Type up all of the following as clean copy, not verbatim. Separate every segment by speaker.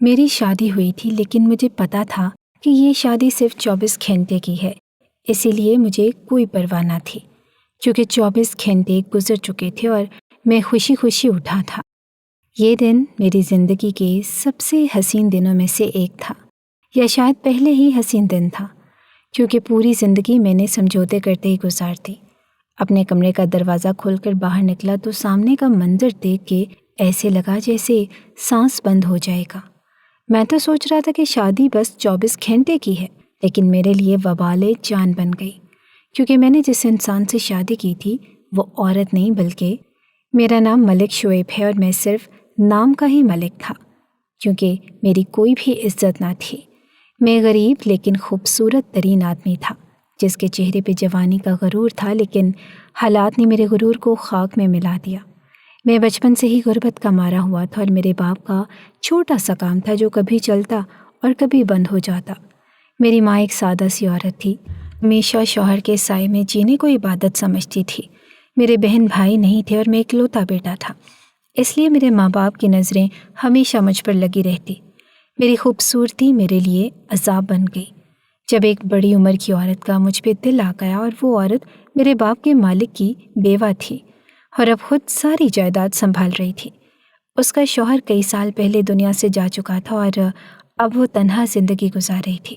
Speaker 1: میری شادی ہوئی تھی لیکن مجھے پتا تھا کہ یہ شادی صرف 24 گھنٹے کی ہے، اسی لیے مجھے کوئی پرواہ نہ تھی کیونکہ 24 گھنٹے گزر چکے تھے اور میں خوشی خوشی اٹھا تھا۔ یہ دن میری زندگی کے سب سے حسین دنوں میں سے ایک تھا، یا شاید پہلے ہی حسین دن تھا، کیونکہ پوری زندگی میں نے سمجھوتے کرتے ہی گزار دی۔ اپنے کمرے کا دروازہ کھول کر باہر نکلا تو سامنے کا منظر دیکھ کے ایسے لگا جیسے سانس بند ہو جائے گا۔ میں تو سوچ رہا تھا کہ شادی بس 24 گھنٹے کی ہے، لیکن میرے لیے وبال جان بن گئی، کیونکہ میں نے جس انسان سے شادی کی تھی وہ عورت نہیں بلکہ میرا نام ملک شعیب ہے، اور میں صرف نام کا ہی ملک تھا کیونکہ میری کوئی بھی عزت نہ تھی۔ میں غریب لیکن خوبصورت ترین آدمی تھا جس کے چہرے پہ جوانی کا غرور تھا، لیکن حالات نے میرے غرور کو خاک میں ملا دیا۔ میں بچپن سے ہی غربت کا مارا ہوا تھا، اور میرے باپ کا چھوٹا سا کام تھا جو کبھی چلتا اور کبھی بند ہو جاتا۔ میری ماں ایک سادہ سی عورت تھی، ہمیشہ شوہر کے سائے میں جینے کو عبادت سمجھتی تھی۔ میرے بہن بھائی نہیں تھے اور میں اکلوتا بیٹا تھا، اس لیے میرے ماں باپ کی نظریں ہمیشہ مجھ پر لگی رہتی۔ میری خوبصورتی میرے لیے عذاب بن گئی جب ایک بڑی عمر کی عورت کا مجھ پہ دل آ گیا، اور وہ عورت میرے باپ کے مالک کی بیوہ تھی اور اب خود ساری جائیداد سنبھال رہی تھی۔ اس کا شوہر کئی سال پہلے دنیا سے جا چکا تھا اور اب وہ تنہا زندگی گزار رہی تھی۔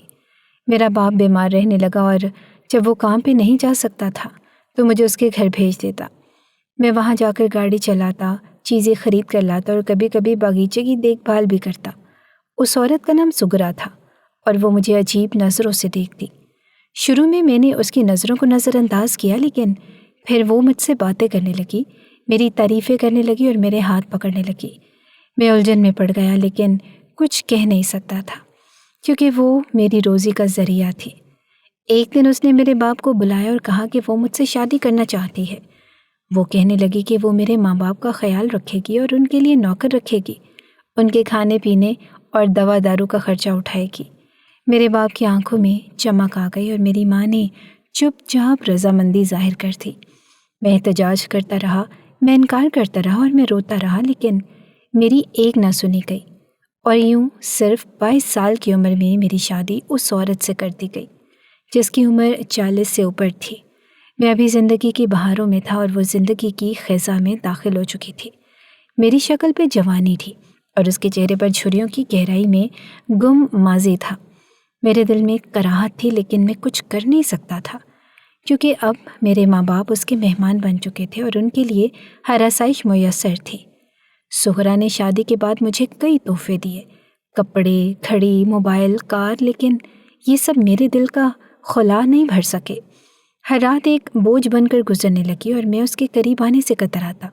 Speaker 1: میرا باپ بیمار رہنے لگا، اور جب وہ کام پہ نہیں جا سکتا تھا تو مجھے اس کے گھر بھیج دیتا۔ میں وہاں جا کر گاڑی چلاتا، چیزیں خرید کر لاتا اور کبھی کبھی باغیچے کی دیکھ بھال بھی کرتا۔ اس عورت کا نام سغرا تھا اور وہ مجھے عجیب نظروں سے دیکھتی۔ شروع میں نے اس کی نظروں کو نظر انداز کیا، لیکن پھر وہ مجھ سے باتیں کرنے لگی، میری تعریفیں کرنے لگی اور میرے ہاتھ پکڑنے لگی۔ میں الجھن میں پڑ گیا لیکن کچھ کہہ نہیں سکتا تھا کیونکہ وہ میری روزی کا ذریعہ تھی۔ ایک دن اس نے میرے باپ کو بلایا اور کہا کہ وہ مجھ سے شادی کرنا چاہتی ہے۔ وہ کہنے لگی کہ وہ میرے ماں باپ کا خیال رکھے گی اور ان کے لیے نوکر رکھے گی، ان کے کھانے پینے اور دوا دارو کا خرچہ اٹھائے گی۔ میرے باپ کی آنکھوں میں چمک آ گئی اور میری ماں نے چپ چاپ رضامندی ظاہر کر دی۔ میں احتجاج کرتا رہا، میں انکار کرتا رہا اور میں روتا رہا، لیکن میری ایک نہ سنی گئی، اور یوں صرف 22 سال کی عمر میں میری شادی اس عورت سے کر دی گئی جس کی عمر 40 سے اوپر تھی۔ میں ابھی زندگی کی بہاروں میں تھا اور وہ زندگی کی خزاں میں داخل ہو چکی تھی۔ میری شکل پہ جوانی تھی اور اس کے چہرے پر جھریوں کی گہرائی میں گم ماضی تھا۔ میرے دل میں کراہت تھی لیکن میں کچھ کر نہیں سکتا تھا کیونکہ اب میرے ماں باپ اس کے مہمان بن چکے تھے اور ان کے لیے ہر آسائش میسر تھی۔ سغرا نے شادی کے بعد مجھے کئی تحفے دیے، کپڑے، گھڑی، موبائل، کار، لیکن یہ سب میرے دل کا خلا نہیں بھر سکے۔ ہر رات ایک بوجھ بن کر گزرنے لگی اور میں اس کے قریب آنے سے کتراتا،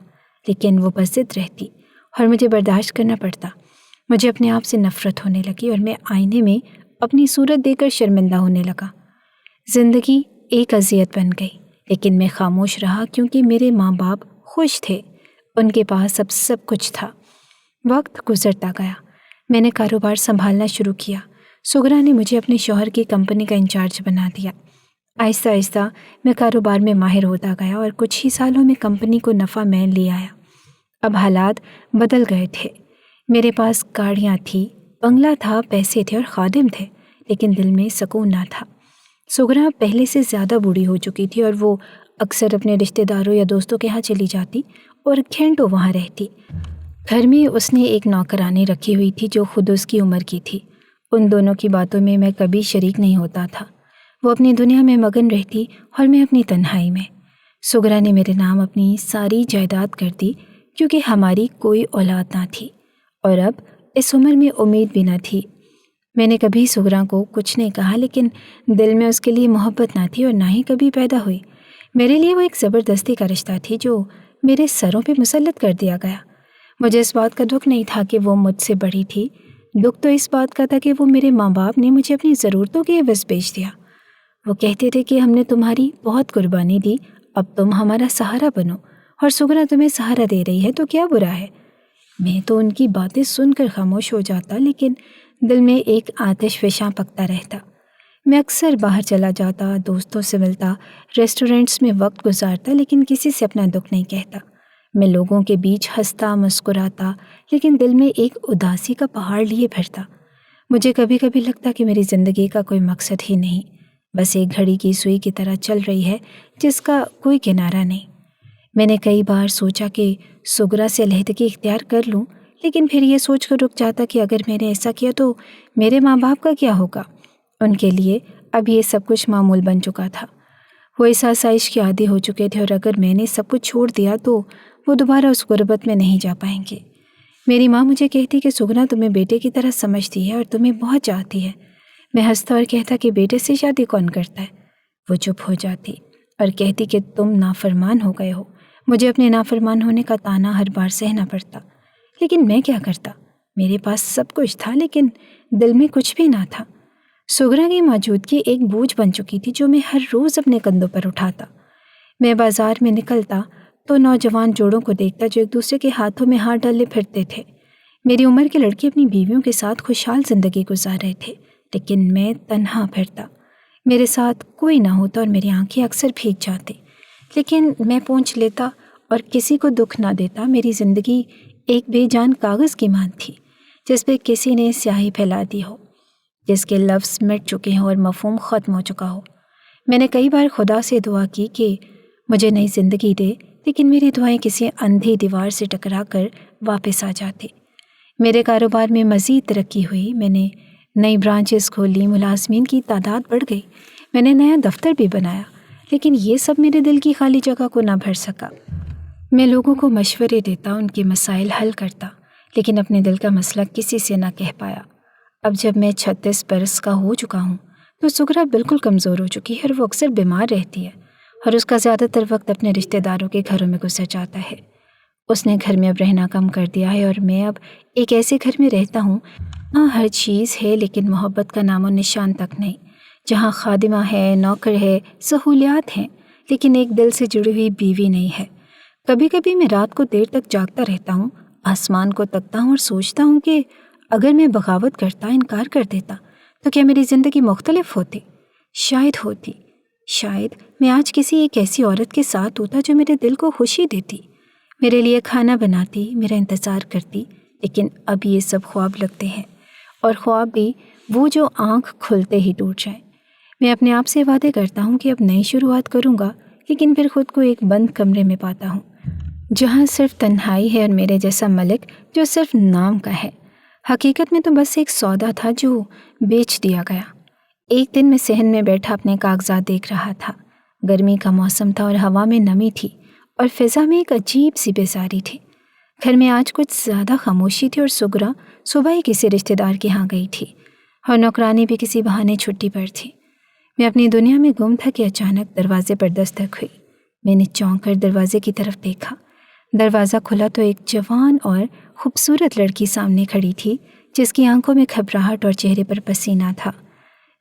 Speaker 1: لیکن وہ بس ضد رہتی اور مجھے برداشت کرنا پڑتا۔ مجھے اپنے آپ سے نفرت ہونے لگی اور میں آئینے میں اپنی صورت دیکھ کر شرمندہ ہونے لگا۔ زندگی ایک اذیت بن گئی، لیکن میں خاموش رہا کیونکہ میرے ماں باپ خوش تھے، ان کے پاس اب سب کچھ تھا۔ وقت گزرتا گیا، میں نے کاروبار سنبھالنا شروع کیا۔ سغرا نے مجھے اپنے شوہر کی کمپنی کا انچارج بنا دیا۔ آہستہ آہستہ میں کاروبار میں ماہر ہوتا گیا اور کچھ ہی سالوں میں کمپنی کو نفع میں لے آیا۔ اب حالات بدل گئے تھے، میرے پاس گاڑیاں تھیں، بنگلہ تھا، پیسے تھے اور خادم تھے، لیکن دل میں سکون نہ تھا۔ سغرا پہلے سے زیادہ بوڑھی ہو چکی تھی اور وہ اکثر اپنے رشتہ داروں یا دوستوں کے ہاں چلی جاتی اور گھنٹوں وہاں رہتی۔ گھر میں اس نے ایک نوکرانی رکھی ہوئی تھی جو خود اس کی عمر کی تھی۔ ان دونوں کی باتوں میں میں کبھی شریک نہیں ہوتا تھا۔ وہ اپنی دنیا میں مگن رہتی اور میں اپنی تنہائی میں۔ سغرا نے میرے نام اپنی ساری جائیداد کر دی کیونکہ ہماری کوئی اولاد نہ تھی اور اب اس عمر میں امید بھی نہ تھی۔ میں نے کبھی سغرا کو کچھ نہیں کہا، لیکن دل میں اس کے لیے محبت نہ تھی اور نہ ہی کبھی پیدا ہوئی۔ میرے لیے وہ ایک زبردستی کا رشتہ تھی جو میرے سروں پہ مسلط کر دیا گیا۔ مجھے اس بات کا دکھ نہیں تھا کہ وہ مجھ سے بڑی تھی، دکھ تو اس بات کا تھا کہ وہ میرے ماں باپ نے مجھے اپنی ضرورتوں کے عوض بیچ دیا۔ وہ کہتے تھے کہ ہم نے تمہاری بہت قربانی دی، اب تم ہمارا سہارا بنو، اور سغرا تمہیں سہارا دے رہی ہے تو کیا برا ہے۔ میں تو ان کی باتیں سن کر خاموش ہو جاتا، لیکن دل میں ایک آتش فشاں پکتا رہتا۔ میں اکثر باہر چلا جاتا، دوستوں سے ملتا، ریسٹورنٹس میں وقت گزارتا، لیکن کسی سے اپنا دکھ نہیں کہتا۔ میں لوگوں کے بیچ ہنستا مسکراتا لیکن دل میں ایک اداسی کا پہاڑ لیے بھرتا۔ مجھے کبھی کبھی لگتا کہ میری زندگی کا کوئی مقصد ہی نہیں، بس ایک گھڑی کی سوئی کی طرح چل رہی ہے جس کا کوئی کنارہ نہیں۔ میں نے کئی بار سوچا کہ سغرا سے علیحدگی اختیار کر لوں، لیکن پھر یہ سوچ کر رک جاتا کہ اگر میں نے ایسا کیا تو میرے ماں باپ کا کیا ہوگا؟ ان کے لیے اب یہ سب کچھ معمول بن چکا تھا۔ وہ اس آسائش کے عادی ہو چکے تھے، اور اگر میں نے سب کچھ چھوڑ دیا تو وہ دوبارہ اس غربت میں نہیں جا پائیں گے۔ میری ماں مجھے کہتی کہ سغرا تمہیں بیٹے کی طرح سمجھتی ہے اور تمہیں بہت چاہتی ہے۔ میں ہنستا اور کہتا کہ بیٹے سے شادی کون کرتا ہے؟ وہ چپ ہو جاتی اور کہتی کہ تم نافرمان ہو گئے ہو۔ مجھے اپنے نافرمان ہونے کا طعنہ ہر بار سہنا پڑتا، لیکن میں کیا کرتا؟ میرے پاس سب کچھ تھا لیکن دل میں کچھ بھی نہ تھا۔ سغرا کی موجودگی ایک بوجھ بن چکی تھی جو میں ہر روز اپنے کندھوں پر اٹھاتا۔ میں بازار میں نکلتا تو نوجوان جوڑوں کو دیکھتا جو ایک دوسرے کے ہاتھوں میں ہاتھ ڈالے پھرتے تھے۔ میری عمر کے لڑکے اپنی بیویوں کے ساتھ خوشحال زندگی گزار رہے تھے، لیکن میں تنہا پھرتا۔ میرے ساتھ کوئی نہ ہوتا اور میری آنکھیں اکثر بھیگ جاتی، لیکن میں پونچھ لیتا اور کسی کو دکھ نہ دیتا۔ میری زندگی ایک بے جان کاغذ کی مانند تھی جس پہ کسی نے سیاہی پھیلا دی ہو، جس کے لفظ مٹ چکے ہوں اور مفہوم ختم ہو چکا ہو۔ میں نے کئی بار خدا سے دعا کی کہ مجھے نئی زندگی دے، لیکن میری دعائیں کسی اندھی دیوار سے ٹکرا کر واپس آ جاتی۔ میرے کاروبار میں مزید ترقی ہوئی، میں نے نئی برانچز کھولی، ملازمین کی تعداد بڑھ گئی، میں نے نیا دفتر بھی بنایا، لیکن یہ سب میرے دل کی خالی جگہ کو نہ بھر سکا۔ میں لوگوں کو مشورے دیتا، ان کے مسائل حل کرتا، لیکن اپنے دل کا مسئلہ کسی سے نہ کہہ پایا۔ اب جب میں 36 برس کا ہو چکا ہوں تو سغرا بالکل کمزور ہو چکی ہے اور وہ اکثر بیمار رہتی ہے، اور اس کا زیادہ تر وقت اپنے رشتہ داروں کے گھروں میں گزر جاتا ہے۔ اس نے گھر میں اب رہنا کم کر دیا ہے اور میں اب ایک ایسے گھر میں رہتا ہوں جہاں ہر چیز ہے لیکن محبت کا نام و نشان تک نہیں، جہاں خادمہ ہے، نوکر ہے، سہولیات ہیں، لیکن ایک دل سے جڑی ہوئی بیوی نہیں ہے۔ کبھی کبھی میں رات کو دیر تک جاگتا رہتا ہوں، آسمان کو تکتا ہوں اور سوچتا ہوں کہ اگر میں بغاوت کرتا، انکار کر دیتا تو کیا میری زندگی مختلف ہوتی؟ شاید ہوتی۔ شاید میں آج کسی ایک ایسی عورت کے ساتھ ہوتا جو میرے دل کو خوشی دیتی، میرے لیے کھانا بناتی، میرا انتظار کرتی، لیکن اب یہ سب خواب لگتے ہیں، اور خواب بھی وہ جو آنکھ کھلتے ہی ٹوٹ جائیں۔ میں اپنے آپ سے وعدے کرتا ہوں کہ اب نئی شروعات کروں گا، لیکن پھر خود کو ایک بند کمرے میں پاتا ہوں جہاں صرف تنہائی ہے اور میرے جیسا ملک جو صرف نام کا ہے۔ حقیقت میں تو بس ایک سودا تھا جو بیچ دیا گیا۔ ایک دن میں صحن میں بیٹھا اپنے کاغذات دیکھ رہا تھا۔ گرمی کا موسم تھا اور ہوا میں نمی تھی اور فضا میں ایک عجیب سی بیزاری تھی۔ گھر میں آج کچھ زیادہ خاموشی تھی اور سغرا صبح ہی کسی رشتہ دار کے ہاں گئی تھی اور نوکرانی بھی کسی بہانے چھٹی پر تھی۔ میں اپنی دنیا میں گم تھا کہ اچانک دروازے پر دستک ہوئی۔ میں نے چونک کر دروازے کی طرف دیکھا۔ دروازہ کھلا تو ایک جوان اور خوبصورت لڑکی سامنے کھڑی تھی جس کی آنکھوں میں گھبراہٹ اور چہرے پر پسینہ تھا۔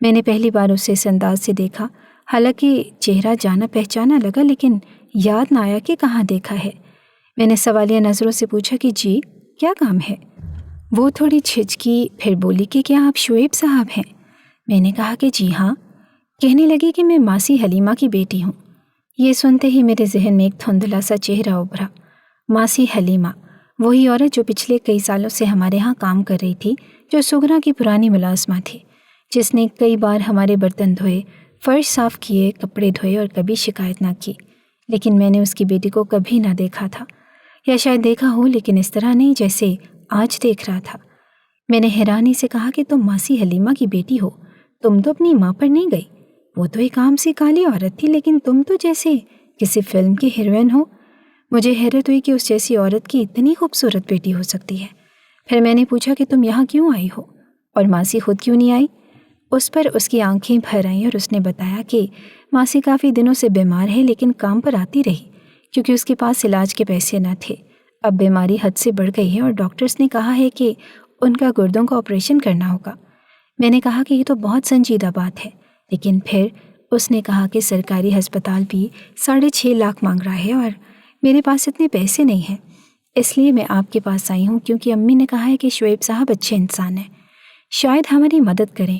Speaker 1: میں نے پہلی بار اسے اس انداز سے دیکھا، حالانکہ چہرہ جانا پہچانا لگا، لیکن یاد نہ آیا کہ کہاں دیکھا ہے۔ میں نے سوالیہ نظروں سے پوچھا کہ جی کیا کام ہے؟ وہ تھوڑی جھجکی، پھر بولی کہ کیا آپ شعیب صاحب ہیں؟ میں نے کہا کہ جی ہاں۔ کہنے لگی کہ میں ماسی حلیمہ کی بیٹی ہوں۔ یہ سنتے ہی میرے ذہن میں ایک دھندلا سا چہرہ ابھرا۔ ماسی حلیمہ، وہی عورت جو پچھلے کئی سالوں سے ہمارے ہاں کام کر رہی تھی، جو سغرا کی پرانی ملازمہ تھی، جس نے کئی بار ہمارے برتن دھوئے، فرش صاف کیے، کپڑے دھوئے اور کبھی شکایت نہ کی، لیکن میں نے اس کی بیٹی کو کبھی نہ دیکھا تھا، یا شاید دیکھا ہو لیکن اس طرح نہیں جیسے آج دیکھ رہا تھا۔ میں نے حیرانی سے کہا کہ تم ماسی حلیمہ کی بیٹی ہو، تم تو اپنی ماں پر نہیں گئی، وہ تو ایک عام سی کالی عورت تھی، لیکن تم تو جیسے کسی فلم کی ہیروئن ہو۔ مجھے حیرت ہوئی کہ اس جیسی عورت کی اتنی خوبصورت بیٹی ہو سکتی ہے۔ پھر میں نے پوچھا کہ تم یہاں کیوں آئی ہو اور ماسی خود کیوں نہیں آئی؟ اس پر اس کی آنکھیں بھر آئیں اور اس نے بتایا کہ ماسی کافی دنوں سے بیمار ہے لیکن کام پر آتی رہی کیونکہ اس کے پاس علاج کے پیسے نہ تھے۔ اب بیماری حد سے بڑھ گئی ہے اور ڈاکٹرز نے کہا ہے کہ ان کا گردوں کا آپریشن کرنا ہوگا۔ میں نے کہا کہ یہ تو بہت سنجیدہ بات ہے، لیکن پھر اس نے کہا کہ سرکاری ہسپتال بھی 6.5 لاکھ مانگ رہا ہے اور میرے پاس اتنے پیسے نہیں ہیں، اس لیے میں آپ کے پاس آئی ہوں کیونکہ امی نے کہا ہے کہ شعیب صاحب اچھے انسان ہیں، شاید ہماری مدد کریں۔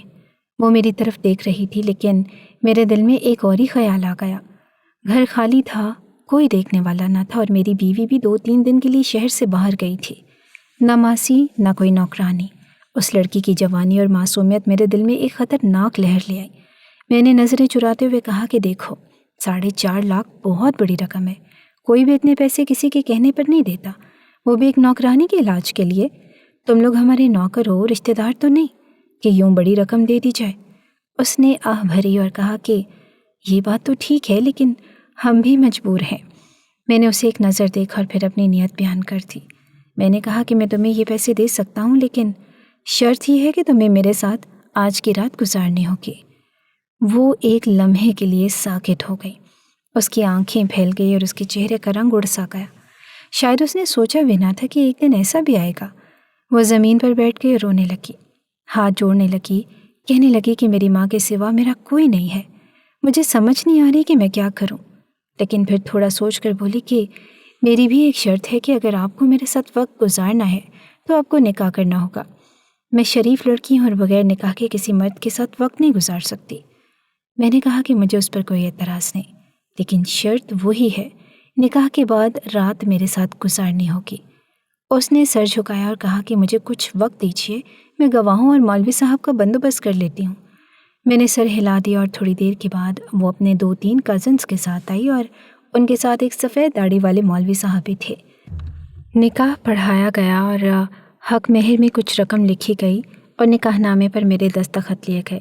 Speaker 1: وہ میری طرف دیکھ رہی تھی لیکن میرے دل میں ایک اور ہی خیال آ گیا۔ گھر خالی تھا، کوئی دیکھنے والا نہ تھا اور میری بیوی بھی 2-3 دن کے لیے شہر سے باہر گئی تھی۔ نہ ماسی نہ کوئی نوکرانی۔ اس لڑکی کی جوانی اور معصومیت میرے دل میں ایک خطرناک لہر لے آئی۔ میں نے نظریں چراتے ہوئے کہا کہ دیکھو، 4.5 لاکھ بہت بڑی رقم ہے۔ کوئی بھی اتنے پیسے کسی کے کہنے پر نہیں دیتا، وہ بھی ایک نوکرانی کے علاج کے لیے۔ تم لوگ ہمارے نوکر ہو، رشتہ دار تو نہیں کہ یوں بڑی رقم دے دی جائے۔ اس نے آہ بھری اور کہا کہ یہ بات تو ٹھیک ہے، لیکن ہم بھی مجبور ہیں۔ میں نے اسے ایک نظر دیکھا اور پھر اپنی نیت بیان کر دی۔ میں نے کہا کہ میں تمہیں یہ پیسے دے سکتا ہوں، لیکن شرط یہ ہے کہ تمہیں میرے ساتھ آج کی رات گزارنی ہوگی۔ وہ ایک لمحے کے لیے ساکت ہو گئی۔ اس کی آنکھیں پھیل گئی اور اس کے چہرے کا رنگ اڑ سا گیا۔ شاید اس نے سوچا بھی نہ تھا کہ ایک دن ایسا بھی آئے گا۔ وہ زمین پر بیٹھ گئی اور رونے لگی، ہاتھ جوڑنے لگی، کہنے لگی کہ میری ماں کے سوا میرا کوئی نہیں ہے۔ مجھے سمجھ نہیں آ رہی کہ میں کیا کروں، لیکن پھر تھوڑا سوچ کر بولی کہ میری بھی ایک شرط ہے کہ اگر آپ کو میرے ساتھ وقت گزارنا ہے تو آپ کو نکاح کرنا ہوگا۔ میں شریف لڑکی ہوں اور بغیر نکاح کے کسی مرد کے ساتھ وقت نہیں گزار سکتی۔ میں نے کہا کہ مجھے اس پر کوئی اعتراض نہیں، لیکن شرط وہی ہے، نکاح کے بعد رات میرے ساتھ گزارنی ہوگی۔ اس نے سر جھکایا اور کہا کہ مجھے کچھ وقت دیجیے، میں گواہوں اور مولوی صاحب کا بندوبست کر لیتی ہوں۔ میں نے سر ہلا دیا اور تھوڑی دیر کے بعد وہ اپنے 2-3 کزنس کے ساتھ آئی اور ان کے ساتھ ایک سفید داڑھی والے مولوی صاحب بھی تھے۔ نکاح پڑھایا گیا اور حق مہر میں کچھ رقم لکھی گئی اور نکاح نامے پر میرے دستخط لیے گئے۔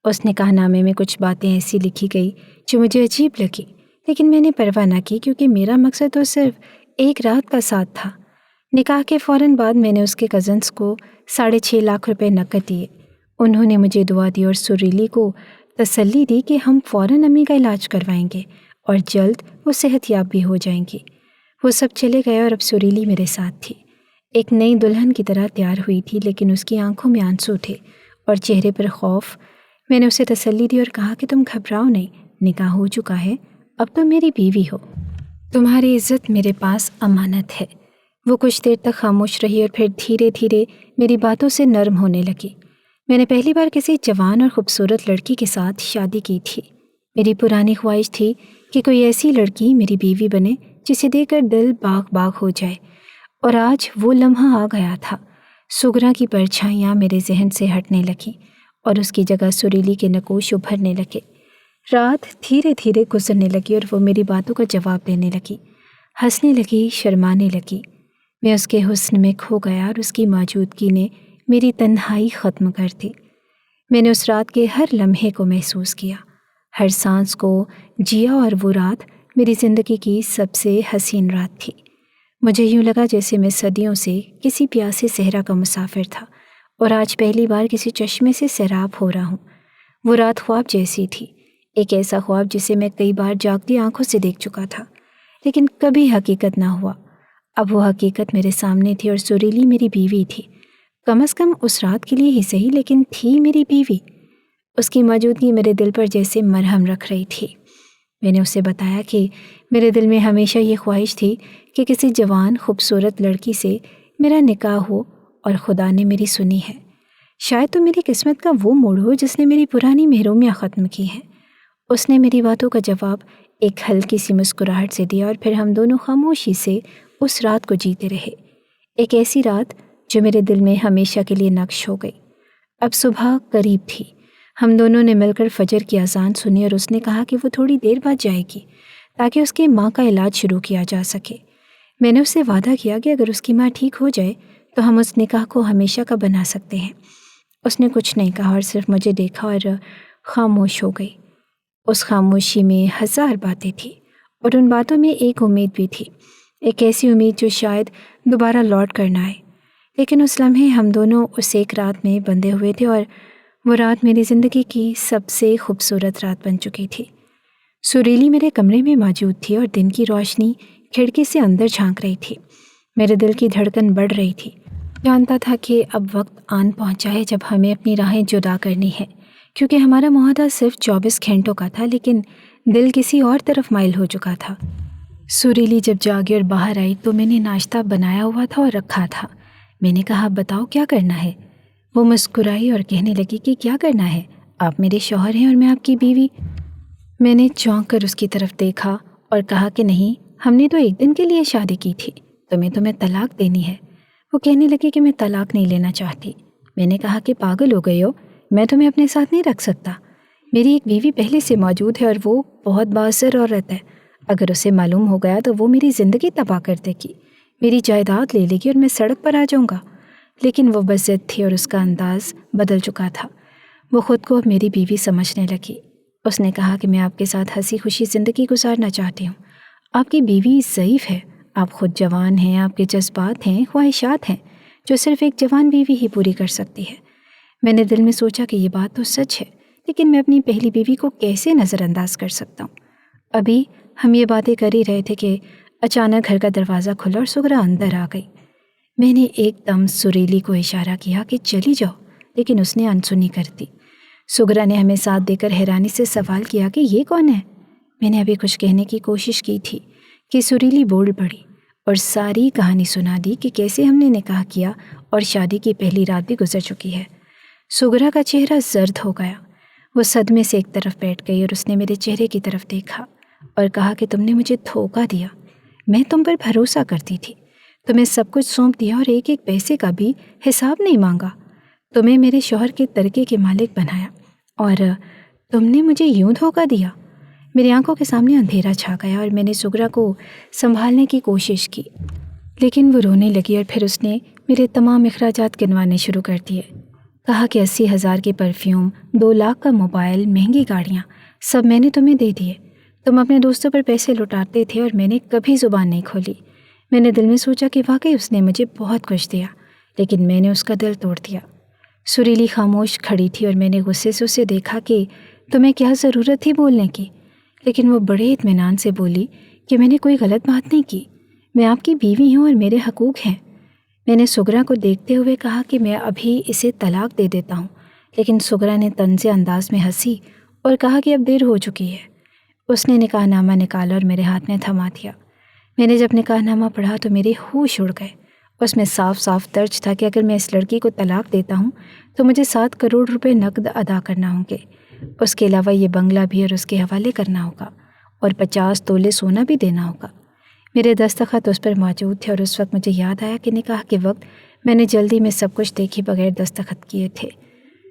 Speaker 1: اس نکاح نامے میں کچھ باتیں ایسی لکھی گئی جو مجھے عجیب لگی، لیکن میں نے پرواہ نہ کی کیونکہ میرا مقصد تو صرف ایک رات کا ساتھ تھا۔ نکاح کے فوراً بعد میں نے اس کے کزنس کو 6.5 لاکھ روپے نقد دیے۔ انہوں نے مجھے دعا دی اور سریلی کو تسلی دی کہ ہم فوراً امی کا علاج کروائیں گے اور جلد وہ صحت یاب بھی ہو جائیں گی۔ وہ سب چلے گئے اور اب سریلی میرے ساتھ تھی، ایک نئی دلہن کی طرح تیار ہوئی تھی، لیکن اس کی آنکھوں میں آنسو تھے اور چہرے پر خوف۔ میں نے اسے تسلی دی اور کہا کہ تم گھبراؤ نہیں، نکاح ہو چکا ہے، اب تو میری بیوی ہو، تمہاری عزت میرے پاس امانت ہے۔ وہ کچھ دیر تک خاموش رہی اور پھر دھیرے دھیرے میری باتوں سے نرم ہونے لگی۔ میں نے پہلی بار کسی جوان اور خوبصورت لڑکی کے ساتھ شادی کی تھی۔ میری پرانی خواہش تھی کہ کوئی ایسی لڑکی میری بیوی بنے جسے دیکھ کر دل باغ باغ ہو جائے، اور آج وہ لمحہ آ گیا تھا۔ سغرا کی پرچھائیاں میرے ذہن سے ہٹنے لگیں اور اس کی جگہ سریلی کے نقوش ابھرنے لگے۔ رات دھیرے دھیرے گزرنے لگی اور وہ میری باتوں کا جواب دینے لگی، ہنسنے لگی، شرمانے لگی۔ میں اس کے حسن میں کھو گیا اور اس کی موجودگی نے میری تنہائی ختم کر دی۔ میں نے اس رات کے ہر لمحے کو محسوس کیا، ہر سانس کو جیا، اور وہ رات میری زندگی کی سب سے حسین رات تھی۔ مجھے یوں لگا جیسے میں صدیوں سے کسی پیاسے صحرا کا مسافر تھا اور آج پہلی بار کسی چشمے سے سیراب ہو رہا ہوں۔ وہ رات خواب جیسی تھی، ایک ایسا خواب جسے میں کئی بار جاگتی آنکھوں سے دیکھ چکا تھا، لیکن کبھی حقیقت نہ ہوا۔ اب وہ حقیقت میرے سامنے تھی اور سریلی میری بیوی تھی، کم از کم اس رات کے لیے ہی صحیح، لیکن تھی میری بیوی۔ اس کی موجودگی میرے دل پر جیسے مرہم رکھ رہی تھی۔ میں نے اسے بتایا کہ میرے دل میں ہمیشہ یہ خواہش تھی کہ کسی جوان خوبصورت لڑکی سے میرا نکاح ہو، اور خدا نے میری سنی ہے۔ شاید تو میری قسمت کا وہ موڑ ہو جس نے میری پرانی محرومیاں ختم کی ہیں۔ اس نے میری باتوں کا جواب ایک ہلکی سی مسکراہٹ سے دیا اور پھر ہم دونوں خاموشی سے اس رات کو جیتے رہے، ایک ایسی رات جو میرے دل میں ہمیشہ کے لیے نقش ہو گئی۔ اب صبح قریب تھی، ہم دونوں نے مل کر فجر کی اذان سنی اور اس نے کہا کہ وہ تھوڑی دیر بعد جائے گی تاکہ اس کی ماں کا علاج شروع کیا جا سکے۔ میں نے اس سے وعدہ کیا کہ اگر اس کی ماں ٹھیک ہو جائے تو ہم اس نکاح کو ہمیشہ کا بنا سکتے ہیں۔ اس نے کچھ نہیں کہا اور صرف مجھے دیکھا اور خاموش ہو گئی۔ اس خاموشی میں ہزار باتیں تھیں اور ان باتوں میں ایک امید بھی تھی، ایک ایسی امید جو شاید دوبارہ لوٹ کر نہ آئے۔ لیکن اس لمحے ہم دونوں اس ایک رات میں بندھے ہوئے تھے اور وہ رات میری زندگی کی سب سے خوبصورت رات بن چکی تھی۔ سریلی میرے کمرے میں موجود تھی اور دن کی روشنی کھڑکی سے اندر جھانک رہی تھی۔ میرے دل کی دھڑکن بڑھ رہی تھی، جانتا تھا کہ اب وقت آن پہنچا ہے جب ہمیں اپنی راہیں جدا کرنی ہے، کیونکہ ہمارا معاہدہ صرف 24 گھنٹوں کا تھا، لیکن دل کسی اور طرف مائل ہو چکا تھا۔ سریلی جب جاگی اور باہر آئی تو میں نے ناشتہ بنایا ہوا تھا اور رکھا تھا۔ میں نے کہا، بتاؤ کیا کرنا ہے؟ وہ مسکرائی اور کہنے لگی کہ کیا کرنا ہے، آپ میرے شوہر ہیں اور میں آپ کی بیوی۔ میں نے چونک کر اس کی طرف دیکھا اور کہا کہ نہیں، ہم نے تو ایک دن کے لیے شادی کی تھی، تمہیں طلاق دینی ہے۔ وہ کہنے لگی کہ میں طلاق نہیں لینا چاہتی۔ میں نے کہا کہ پاگل ہو گئے ہو، میں تمہیں اپنے ساتھ نہیں رکھ سکتا۔ میری ایک بیوی پہلے سے موجود ہے اور وہ بہت بااثر عورت ہے۔ اگر اسے معلوم ہو گیا تو وہ میری زندگی تباہ کر دے گی، میری جائیداد لے لے گی اور میں سڑک پر آ جاؤں گا۔ لیکن وہ بس ضد تھی اور اس کا انداز بدل چکا تھا۔ وہ خود کو اب میری بیوی سمجھنے لگی۔ اس نے کہا کہ میں آپ کے ساتھ ہنسی خوشی زندگی گزارنا چاہتی ہوں۔ آپ کی بیوی ضعیف ہے، آپ خود جوان ہیں، آپ کے جذبات ہیں، خواہشات ہیں جو صرف ایک جوان بیوی ہی پوری کر سکتی ہے۔ میں نے دل میں سوچا کہ یہ بات تو سچ ہے، لیکن میں اپنی پہلی بیوی کو کیسے نظر انداز کر سکتا ہوں؟ ابھی ہم یہ باتیں کر ہی رہے تھے کہ اچانک گھر کا دروازہ کھلا اور سغرا اندر آ گئی۔ میں نے ایک دم سریلی کو اشارہ کیا کہ چلی جاؤ، لیکن اس نے انسنی کر دی۔ سغرا نے ہمیں ساتھ دے کر حیرانی سے سوال کیا کہ یہ کون ہے؟ میں نے ابھی کچھ کہنے کی کوشش کی تھی کہ سریلی بول پڑی اور ساری کہانی سنا دی کہ کیسے ہم نے نکاح کیا اور شادی کی پہلی رات بھی گزر چکی ہے۔ سغرا کا چہرہ زرد ہو گیا۔ وہ صدمے سے ایک طرف بیٹھ گئی اور اس نے میرے چہرے کی طرف دیکھا اور کہا کہ تم نے مجھے دھوکہ دیا۔ میں تم پر بھروسہ کرتی تھی، تمہیں سب کچھ سونپ دیا اور ایک ایک پیسے کا بھی حساب نہیں مانگا۔ تمہیں میرے شوہر کے ترکے کے مالک بنایا اور تم نے مجھے یوں دھوکہ دیا۔ میری آنکھوں کے سامنے اندھیرا چھا گیا اور میں نے سغرا کو سنبھالنے کی کوشش کی، لیکن وہ رونے لگی اور پھر اس نے میرے تمام اخراجات گنوانے شروع کر دیے۔ کہا کہ 80,000 کے پرفیوم، 2 لاکھ کا موبائل، مہنگی گاڑیاں سب میں نے تمہیں دے دیے۔ تم اپنے دوستوں پر پیسے لوٹاتے تھے اور میں نے کبھی زبان نہیں کھولی۔ میں نے دل میں سوچا کہ واقعی اس نے مجھے بہت کچھ دیا، لیکن میں نے اس کا دل توڑ دیا۔ سریلی خاموش کھڑی تھی اور میں نے غصے سے اسے دیکھا کہ تمہیں کیا ضرورت تھی بولنے کی، لیکن وہ بڑے اطمینان سے بولی کہ میں نے کوئی غلط بات نہیں کی، میں آپ کی بیوی ہوں اور میرے حقوق ہیں۔ میں نے سغرا کو دیکھتے ہوئے کہا کہ میں ابھی اسے طلاق دے دیتا ہوں، لیکن سغرا نے طنز انداز میں ہنسی اور کہا کہ اب دیر ہو چکی ہے۔ اس نے نکاح نامہ نکالا اور میرے ہاتھ میں تھما دیا۔ میں نے جب نکاح نامہ پڑھا تو میرے ہوش اڑ گئے۔ اس میں صاف صاف درج تھا کہ اگر میں اس لڑکی کو طلاق دیتا ہوں تو مجھے 7 کروڑ روپے نقد ادا کرنا ہوں گے۔ اس کے علاوہ یہ بنگلہ بھی اور اس کے حوالے کرنا ہوگا اور 50 تولے سونا بھی دینا ہوگا۔ میرے دستخط اس پر موجود تھے اور اس وقت مجھے یاد آیا کہ نکاح کے وقت میں نے جلدی میں سب کچھ دیکھے بغیر دستخط کیے تھے۔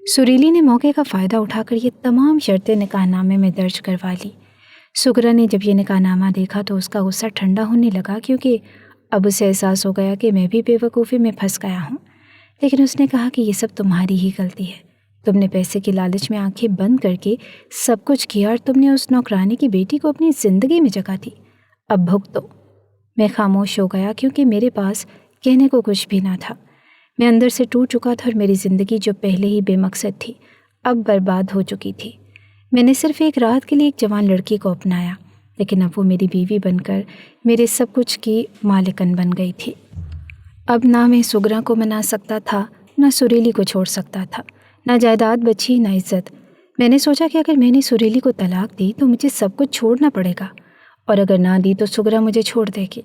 Speaker 1: سریلی نے موقع کا فائدہ اٹھا کر یہ تمام شرطیں نکاح نامے میں درج کروا لی۔ سغرا نے جب یہ نکاح نامہ دیکھا تو اس کا غصہ ٹھنڈا ہونے لگا، کیونکہ اب اسے احساس ہو گیا کہ میں بھی بے وقوفی میں پھنس گیا ہوں۔ لیکن اس نے کہا کہ یہ سب تمہاری ہی غلطی ہے، تم نے پیسے کی لالچ میں آنکھیں بند کر کے سب کچھ کیا اور تم نے اس نوکرانی کی بیٹی کو اپنی زندگی میں جگہ دی، اب بھگتو۔ میں خاموش ہو گیا کیونکہ میرے پاس کہنے کو کچھ بھی نہ تھا۔ میں اندر سے ٹوٹ چکا تھا اور میری زندگی جو پہلے ہی بے مقصد تھی اب برباد ہو چکی تھی۔ میں نے صرف ایک رات کے لیے ایک جوان لڑکی کو اپنایا، لیکن اب وہ میری بیوی بن کر میرے سب کچھ کی مالکن بن گئی تھی۔ اب نہ میں سغرا کو منا سکتا تھا، نہ سریلی کو چھوڑ سکتا تھا، نہ جائیداد بچی نہ عزت۔ میں نے سوچا کہ اگر میں نے سریلی کو طلاق دی تو مجھے سب کچھ چھوڑنا پڑے گا، اور اگر نہ دی تو سغرا مجھے چھوڑ دے گی۔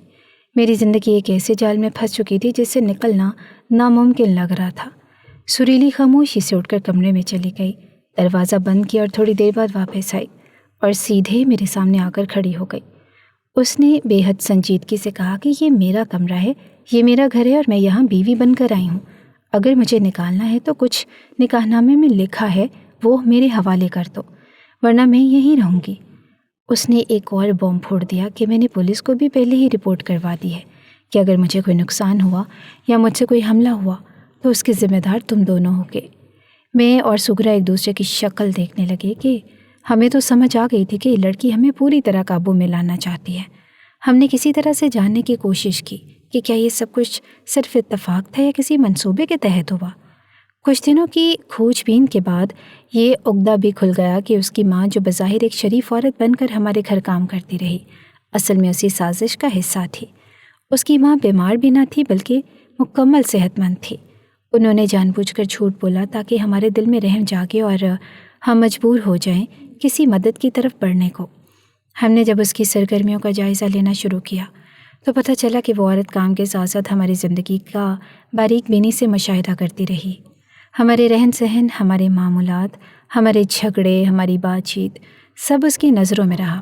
Speaker 1: میری زندگی ایک ایسے جال میں پھنس چکی تھی جس سے نکلنا ناممکن لگ رہا تھا۔ سریلی خاموشی سے اٹھ کر کمرے میں چلی گئی، دروازہ بند کیا اور تھوڑی دیر بعد واپس آئی اور سیدھے میرے سامنے آ کر کھڑی ہو گئی۔ اس نے بے حد سنجیدگی سے کہا کہ یہ میرا کمرہ ہے، یہ میرا گھر ہے اور میں یہاں بیوی بن کر آئی ہوں۔ اگر مجھے نکالنا ہے تو کچھ نکاح نامے میں لکھا ہے وہ میرے حوالے کر دو، ورنہ میں یہیں رہوں گی۔ اس نے ایک اور بم پھوڑ دیا کہ میں نے پولیس کو بھی پہلے ہی رپورٹ کروا دی ہے کہ اگر مجھے کوئی نقصان ہوا یا مجھ سے کوئی حملہ ہوا تو اس کے ذمہ دار تم دونوں ہوگے۔ میں اور سغرا ایک دوسرے کی شکل دیکھنے لگے کہ ہمیں تو سمجھ آ گئی تھی کہ یہ لڑکی ہمیں پوری طرح قابو میں لانا چاہتی ہے۔ ہم نے کسی طرح سے جاننے کی کوشش کی کہ کیا یہ سب کچھ صرف اتفاق تھا یا کسی منصوبے کے تحت ہوا۔ کچھ دنوں کی کھوج بین کے بعد یہ عقدہ بھی کھل گیا کہ اس کی ماں جو بظاہر ایک شریف عورت بن کر ہمارے گھر کام کرتی رہی، اصل میں اسی سازش کا حصہ تھی۔ اس کی ماں بیمار بھی نہ تھی بلکہ مکمل صحت مند تھی۔ انہوں نے جان بوجھ کر جھوٹ بولا تاکہ ہمارے دل میں رحم جاگے اور ہم مجبور ہو جائیں کسی مدد کی طرف بڑھنے کو۔ ہم نے جب اس کی سرگرمیوں کا جائزہ لینا شروع کیا تو پتہ چلا کہ وہ عورت کام کے ساتھ ساتھ ہماری زندگی کا باریک بینی سے مشاہدہ کرتی رہی۔ ہمارے رہن سہن، ہمارے معمولات، ہمارے جھگڑے، ہماری بات چیت، سب اس کی نظروں میں رہا۔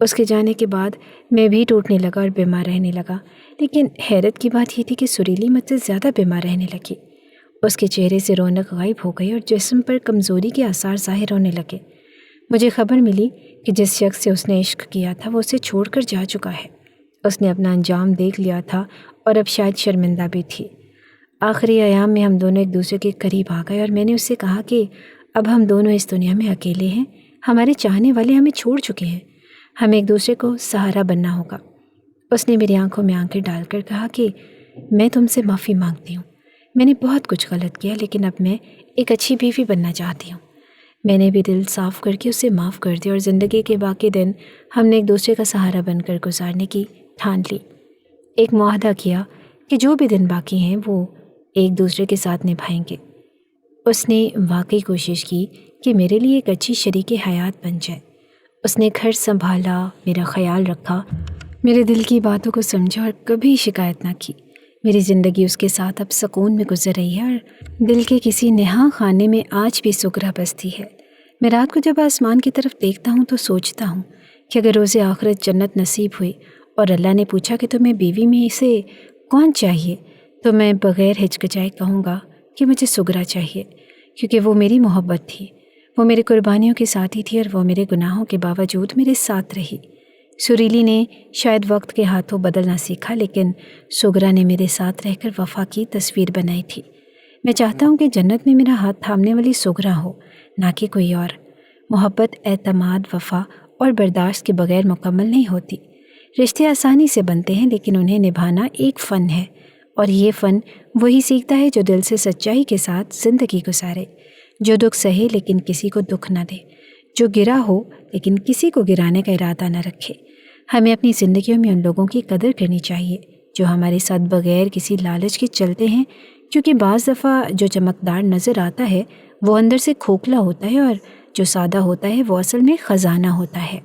Speaker 1: اس کے جانے کے بعد میں بھی ٹوٹنے لگا اور بیمار رہنے لگا، لیکن حیرت کی بات یہ تھی کہ سریلی مجھ سے زیادہ بیمار رہنے لگی۔ اس کے چہرے سے رونق غائب ہو گئی اور جسم پر کمزوری کے آثار ظاہر ہونے لگے۔ مجھے خبر ملی کہ جس شخص سے اس نے عشق کیا تھا وہ اسے چھوڑ کر جا چکا ہے۔ اس نے اپنا انجام دیکھ لیا تھا اور اب شاید شرمندہ بھی تھی۔ آخری ایام میں ہم دونوں ایک دوسرے کے قریب آ گئے اور میں نے اس سے کہا کہ اب ہم دونوں اس دنیا میں اکیلے ہیں، ہمارے چاہنے والے ہمیں چھوڑ چکے ہیں، ہمیں ایک دوسرے کو سہارا بننا ہوگا۔ اس نے میری آنکھوں میں آنکھیں ڈال کر کہا کہ میں تم سے معافی مانگتی ہوں، میں نے بہت کچھ غلط کیا، لیکن اب میں ایک اچھی بیوی بننا چاہتی ہوں۔ میں نے بھی دل صاف کر کے اسے معاف کر دیا اور زندگی کے باقی دن ہم نے ایک دوسرے کا سہارا بن کر گزارنے کی ٹھان لی۔ ایک معاہدہ کیا کہ جو بھی دن باقی ہیں وہ ایک دوسرے کے ساتھ نبھائیں گے۔ اس نے واقعی کوشش کی کہ میرے لیے ایک اچھی شریک حیات بن جائے۔ اس نے گھر سنبھالا، میرا خیال رکھا، میرے دل کی باتوں کو سمجھا اور کبھی شکایت نہ کی۔ میری زندگی اس کے ساتھ اب سکون میں گزر رہی ہے اور دل کے کسی نہاں خانے میں آج بھی سکرہ بستی ہے۔ میں رات کو جب آسمان کی طرف دیکھتا ہوں تو سوچتا ہوں کہ اگر روز آخرت جنت نصیب ہوئی اور اللہ نے پوچھا کہ تمہیں بیوی میں سے کون چاہیے، تو میں بغیر ہچکچائے کہوں گا کہ مجھے سغرا چاہیے، کیونکہ وہ میری محبت تھی، وہ میری قربانیوں کے ساتھی تھی اور وہ میرے گناہوں کے باوجود میرے ساتھ رہی۔ سریلی نے شاید وقت کے ہاتھوں بدلنا سیکھا، لیکن سغرا نے میرے ساتھ رہ کر وفا کی تصویر بنائی تھی۔ میں چاہتا ہوں کہ جنت میں میرا ہاتھ تھامنے والی سغرا ہو، نہ کہ کوئی اور۔ محبت اعتماد، وفا اور برداشت کے بغیر مکمل نہیں ہوتی۔ رشتے آسانی سے بنتے ہیں، لیکن انہیں نبھانا ایک فن ہے، اور یہ فن وہی سیکھتا ہے جو دل سے سچائی کے ساتھ زندگی گزارے، جو دکھ سہے لیکن کسی کو دکھ نہ دے، جو گرا ہو لیکن کسی کو گرانے کا ارادہ نہ رکھے۔ ہمیں اپنی زندگیوں میں ان لوگوں کی قدر کرنی چاہیے جو ہمارے ساتھ بغیر کسی لالچ کے چلتے ہیں، کیونکہ بعض دفعہ جو چمکدار نظر آتا ہے وہ اندر سے کھوکھلا ہوتا ہے، اور جو سادہ ہوتا ہے وہ اصل میں خزانہ ہوتا ہے۔